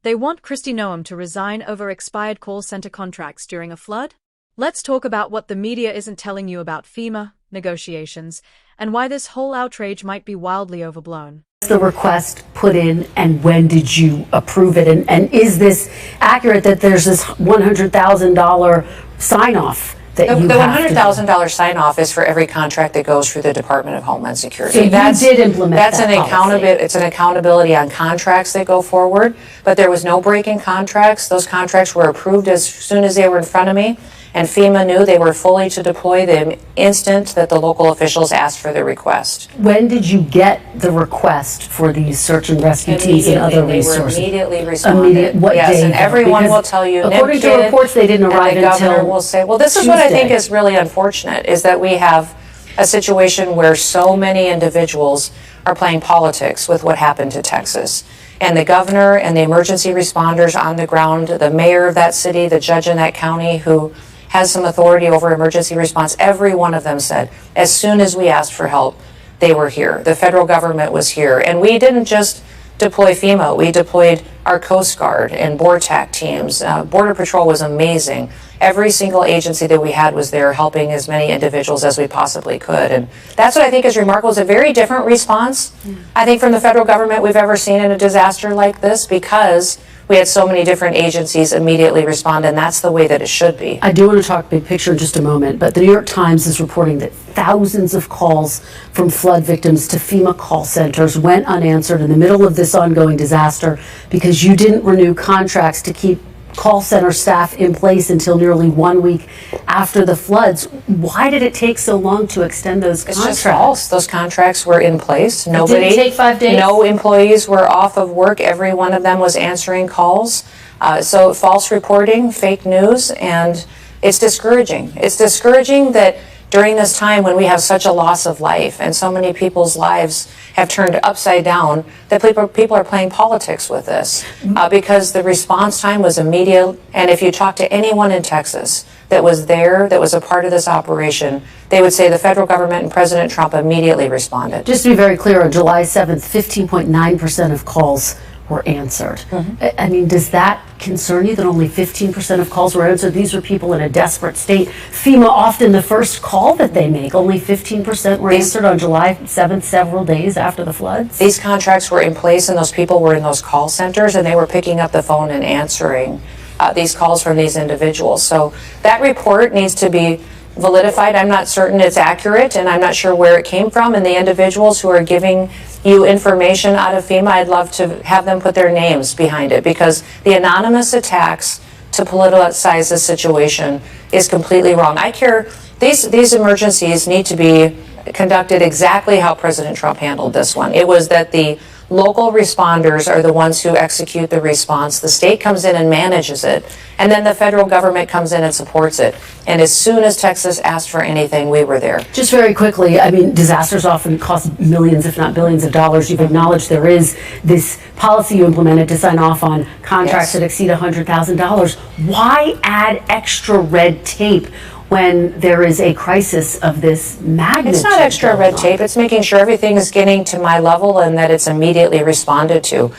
They want Kristi Noem to resign over expired call center contracts during a flood? Let's talk about what the media isn't telling you about FEMA negotiations and why this whole outrage might be wildly overblown. The request put in, and when did you approve it? And is this accurate that there's this $100,000 sign-off that The you have to do? $100,000 sign-off is for every contract that goes through the Department of Homeland Security. So you did implement that's that policy. It's an accountability on contracts that go forward, but there was no break in contracts. Those contracts were approved as soon as they were in front of me, and FEMA knew they were fully to deploy the instant that the local officials asked for the request. When did you get the request for these search and rescue teams and other resources? They were immediately responded. What yes, day? and everyone will tell you. According to reports, they didn't arrive until. The governor until will say, well, this is what I think Tuesday. is really unfortunate, is that we have a situation where so many individuals are playing politics with what happened to Texas. And the governor and the emergency responders on the ground, the mayor of that city, the judge in that county who has some authority over emergency response, every one of them said, as soon as we asked for help, they were here. The federal government was here. And we didn't just deploy FEMA, we deployed our Coast Guard and BORTAC teams. Border Patrol was amazing. Every single agency that we had was there helping as many individuals as we possibly could. And that's what I think is remarkable. It's a very different response, I think, from the federal government we've ever seen in a disaster like this, because we had so many different agencies immediately respond, and that's the way that it should be. I do want to talk big picture in just a moment, but the New York Times is reporting that thousands of calls from flood victims to FEMA call centers went unanswered in the middle of this ongoing disaster because you didn't renew contracts to keep call center staff in place until nearly 1 week after the floods. Why did it take so long to extend those contracts? It's just false. Those contracts were in place. Nobody, didn't take 5 days? No employees were off of work. Every one of them was answering calls. So false reporting, fake news, and it's discouraging. It's discouraging that during this time when we have such a loss of life and so many people's lives have turned upside down, that people are playing politics with this because the response time was immediate. And if you talk to anyone in Texas that was there, that was a part of this operation, they would say the federal government and President Trump immediately responded. Just to be very clear, on July 7th, 15.9% of calls were answered. I mean, does that concern you that only 15% of calls were answered? These were people in a desperate state. FEMA, often the first call that they make, only 15% were answered on July 7th, several days after the floods. These contracts were in place and those people were in those call centers and they were picking up the phone and answering these calls from these individuals. So that report needs to be validified. I'm not certain it's accurate, and I'm not sure where it came from. And the individuals who are giving you information out of FEMA, I'd love to have them put their names behind it, because the anonymous attacks to politicize this situation is completely wrong. I care. These emergencies need to be conducted exactly how President Trump handled this one. It was that the local responders are the ones who execute the response. The state comes in and manages it, and then the federal government comes in and supports it. And as soon as Texas asked for anything, we were there. Just very quickly, I mean, disasters often cost millions, if not billions of dollars. You've acknowledged there is this policy you implemented to sign off on contracts that exceed $100,000. Why add extra red tape when there is a crisis of this magnitude? It's not extra red tape. It's making sure everything is getting to my level and that it's immediately responded to.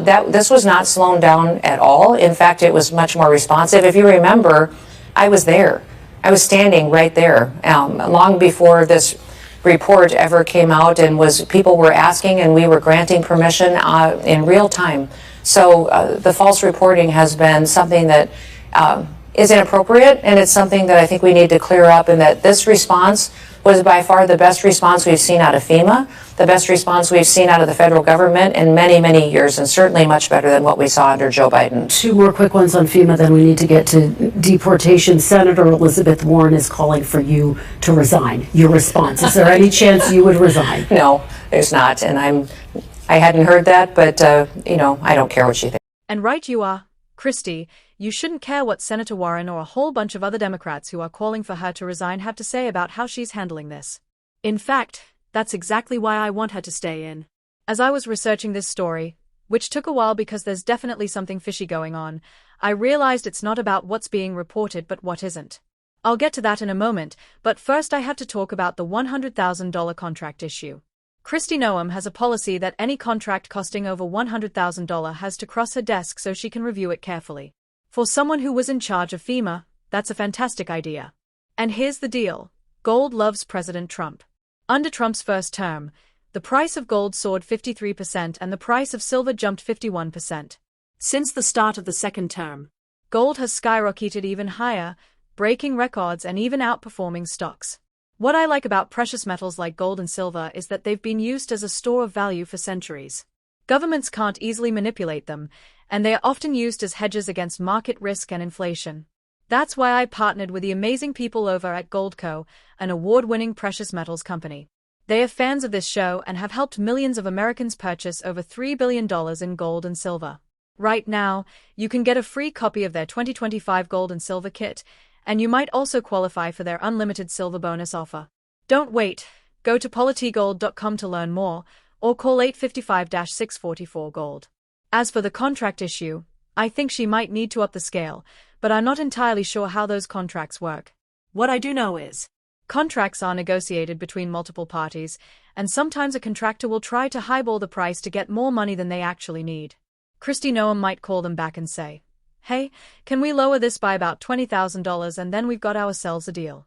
This was not slowed down at all. In fact, it was much more responsive. If you remember, I was there. I was standing right there long before this report ever came out, and people were asking and we were granting permission in real time. So the false reporting has been something that is inappropriate, and it's something that I think we need to clear up, and that this response was by far the best response we've seen out of FEMA, the best response we've seen out of the federal government in many, many years, and certainly much better than what we saw under Joe Biden. Two more quick ones on FEMA, then we need to get to deportation. Senator Elizabeth Warren is calling for you to resign. Your response, is there any chance you would resign? No, there's not, and I hadn't heard that, but I don't care what she thinks. And right you are, Kristi. You shouldn't care what Senator Warren or a whole bunch of other Democrats who are calling for her to resign have to say about how she's handling this. In fact, that's exactly why I want her to stay in. As I was researching this story, which took a while because there's definitely something fishy going on, I realized it's not about what's being reported but what isn't. I'll get to that in a moment, but first I have to talk about the $100,000 contract issue. Kristi Noem has a policy that any contract costing over $100,000 has to cross her desk so she can review it carefully. For someone who was in charge of FEMA, that's a fantastic idea. And here's the deal. Gold loves President Trump. Under Trump's first term, the price of gold soared 53% and the price of silver jumped 51%. Since the start of the second term, gold has skyrocketed even higher, breaking records and even outperforming stocks. What I like about precious metals like gold and silver is that they've been used as a store of value for centuries. Governments can't easily manipulate them, and they are often used as hedges against market risk and inflation. That's why I partnered with the amazing people over at Goldco, an award-winning precious metals company. They are fans of this show and have helped millions of Americans purchase over $3 billion in gold and silver. Right now, you can get a free copy of their 2025 gold and silver kit, and you might also qualify for their unlimited silver bonus offer. Don't wait. Go to politigold.com to learn more, or call 855-644-GOLD. As for the contract issue, I think she might need to up the scale, but I'm not entirely sure how those contracts work. What I do know is, contracts are negotiated between multiple parties, and sometimes a contractor will try to highball the price to get more money than they actually need. Kristi Noem might call them back and say, "Hey, can we lower this by about $20,000 and then we've got ourselves a deal?"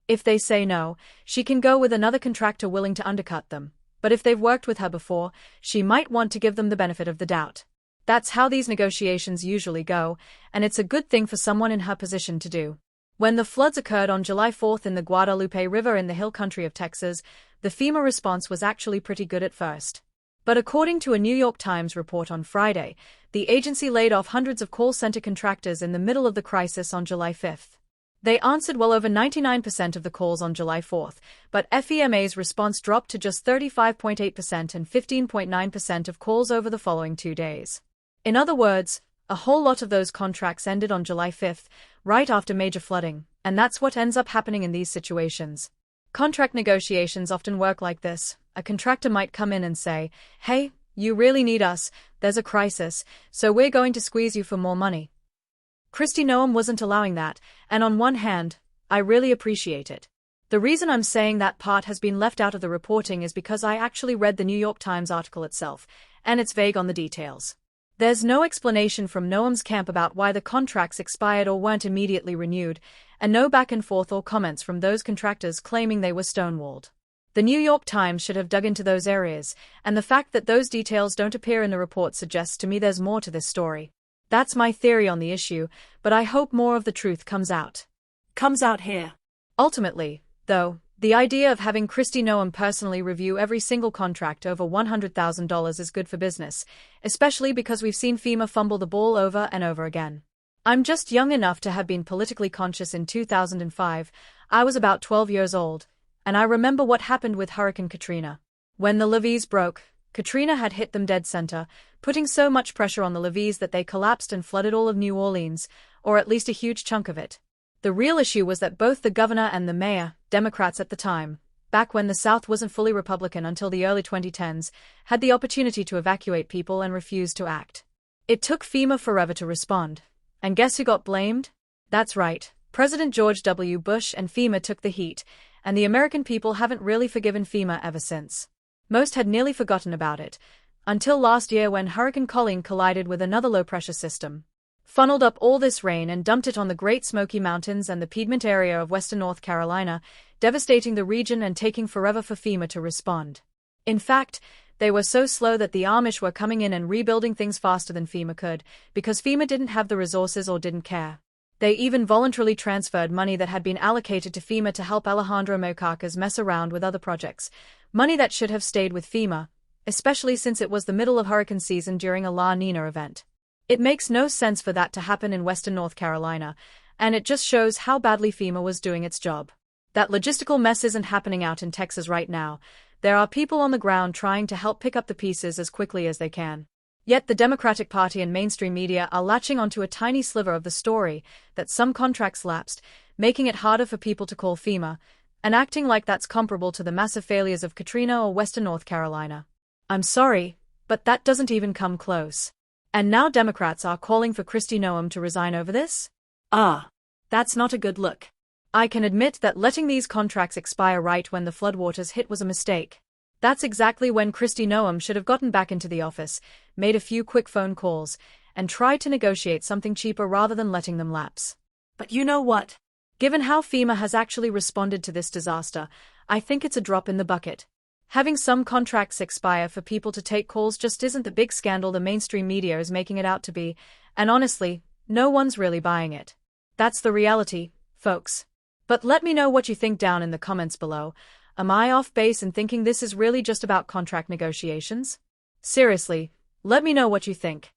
If they say no, she can go with another contractor willing to undercut them, but if they've worked with her before, she might want to give them the benefit of the doubt. That's how these negotiations usually go, and it's a good thing for someone in her position to do. When the floods occurred on July 4th in the Guadalupe River in the hill country of Texas, the FEMA response was actually pretty good at first. But according to a New York Times report on Friday, the agency laid off hundreds of call center contractors in the middle of the crisis on July 5th. They answered well over 99% of the calls on July 4th, but FEMA's response dropped to just 35.8% and 15.9% of calls over the following 2 days. In other words, a whole lot of those contracts ended on July 5th, right after major flooding, and that's what ends up happening in these situations. Contract negotiations often work like this. A contractor might come in and say, "Hey, you really need us, there's a crisis, so we're going to squeeze you for more money." Kristi Noem wasn't allowing that, and on one hand, I really appreciate it. The reason I'm saying that part has been left out of the reporting is because I actually read the New York Times article itself, and it's vague on the details. There's no explanation from Noem's camp about why the contracts expired or weren't immediately renewed, and no back and forth or comments from those contractors claiming they were stonewalled. The New York Times should have dug into those areas, and the fact that those details don't appear in the report suggests to me there's more to this story. That's my theory on the issue, but I hope more of the truth comes out here. Ultimately, though, the idea of having Kristi Noem personally review every single contract over $100,000 is good for business, especially because we've seen FEMA fumble the ball over and over again. I'm just young enough to have been politically conscious in 2005. I was about 12 years old, and I remember what happened with Hurricane Katrina. When the levees broke, Katrina had hit them dead center, putting so much pressure on the levees that they collapsed and flooded all of New Orleans, or at least a huge chunk of it. The real issue was that both the governor and the mayor, Democrats at the time, back when the South wasn't fully Republican until the early 2010s, had the opportunity to evacuate people and refused to act. It took FEMA forever to respond. And guess who got blamed? That's right, President George W. Bush and FEMA took the heat, and the American people haven't really forgiven FEMA ever since. Most had nearly forgotten about it, until last year when Hurricane Colleen collided with another low-pressure system, funneled up all this rain and dumped it on the Great Smoky Mountains and the Piedmont area of western North Carolina, devastating the region and taking forever for FEMA to respond. In fact, they were so slow that the Amish were coming in and rebuilding things faster than FEMA could, because FEMA didn't have the resources or didn't care. They even voluntarily transferred money that had been allocated to FEMA to help Alejandro Mayorkas mess around with other projects, money that should have stayed with FEMA, especially since it was the middle of hurricane season during a La Nina event. It makes no sense for that to happen in western North Carolina, and it just shows how badly FEMA was doing its job. That logistical mess isn't happening out in Texas right now. There are people on the ground trying to help pick up the pieces as quickly as they can. Yet the Democratic Party and mainstream media are latching onto a tiny sliver of the story that some contracts lapsed, making it harder for people to call FEMA, and acting like that's comparable to the massive failures of Katrina or western North Carolina. I'm sorry, but that doesn't even come close. And now Democrats are calling for Kristi Noem to resign over this? That's not a good look. I can admit that letting these contracts expire right when the floodwaters hit was a mistake. That's exactly when Kristi Noem should have gotten back into the office, made a few quick phone calls, and tried to negotiate something cheaper rather than letting them lapse. But you know what? Given how FEMA has actually responded to this disaster, I think it's a drop in the bucket. Having some contracts expire for people to take calls just isn't the big scandal the mainstream media is making it out to be, and honestly, no one's really buying it. That's the reality, folks. But let me know what you think down in the comments below. Am I off base in thinking this is really just about contract negotiations? Seriously, let me know what you think.